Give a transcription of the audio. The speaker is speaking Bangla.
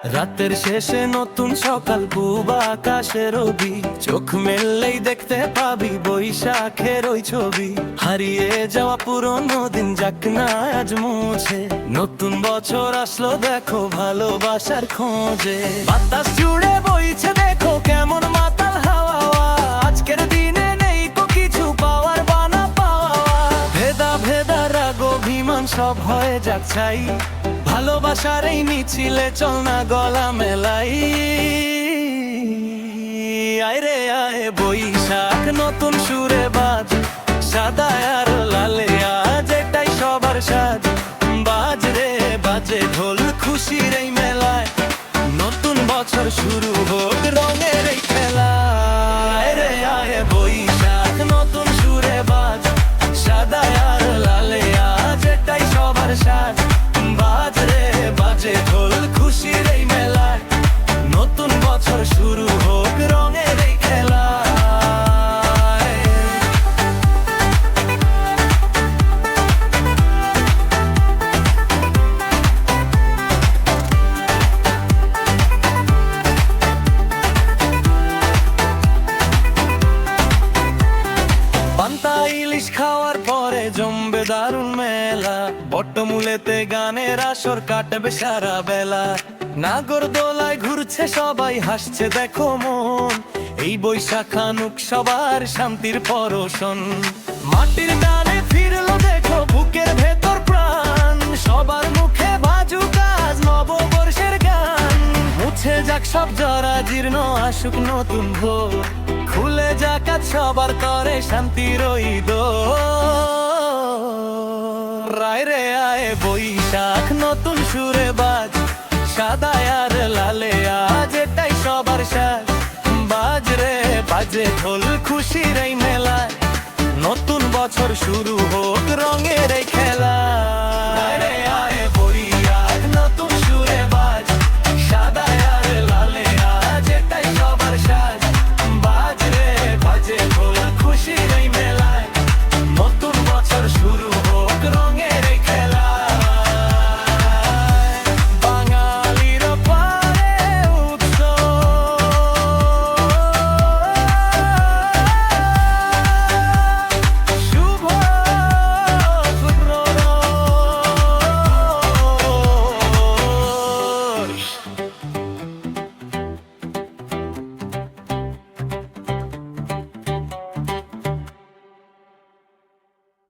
রাতের শেষে নতুন সকাল, পূব আকাশে রবি, চোখ মেললেই দেখতে পাবি বৈশাখের ওই ছবি। হারিয়ে যাওয়া পুরনো দিন যাক না আজ মুছে, নতুন বছর আসলো দেখো ভালোবাসার খোঁজে। বাতাস জুড়ে বইছে দেখো কেমন মাতাল হাওয়া, আজকের দিনে নেই তো কিছু পাওয়ার বানা পাওয়া। ভেদা ভেদা রাগ অভিমান সব হয়ে যাক ছাই, ভালোবাসার এই মিছিলে চল না গলা মেলাই। আয় রে আয় বৈশাখ নতুন সুরে বাজ, সাদা আর লালে আজ এটাই সবার সাজ। বাজ রে বাজে ঢোল খুশির এই মেলায়, নতুন বছর শুরু হোক রঙের এই খেলা। আয় রে আয় বৈশাখ নতুন সুরে বাজ, সাদা আর লালে আজ এটাই সবার সাজ। বাজ রে বাজে ঢোল খুশির এই মেলায়, নতুন বছর শুরু হোক রঙের এই খেলা। পান্তা ইলিশ খাওয়ার পরে জমবে দারুণ মেলা, বটমূলেতে গানের আসর কাটবে সারা বেলা। নাগরদোলায় ঘুরছে সবাই হাসছে দেখো মন, এই বৈশাখ আনুক সবার শান্তির পরশন। মাটির টানে ফিরলো দেখো বুকের ভেতর প্রাণ, সবার মুখে বাজুক আজ নববর্ষের গান। মুছে যাক সব জরা জীর্ণ আসুক নতুন ভোর, খুলে যাক আজ সবার তরে শান্তির ওই দোর। আয় রে আয় বৈশাখ নতুন সুরে বাজ, সাদা আর লালে আজ এটাই সবার সাজ। বাজ রে বাজে ঢোল খুশির এই মেলায়, নতুন বছর শুরু হোক রঙের এই খেলা। আয় রে আয় বৈশাখ নতুন সুরে বাজ, সাদা আর লালে আজ এটাই সবার সাজ। বাজ রে বাজে ঢোল খুশির এই মেলায়, নতুন বছর শুরু হোক রঙের এই খেলা। বাঙালির পারে উৎসব, শুভ শুক্রবার।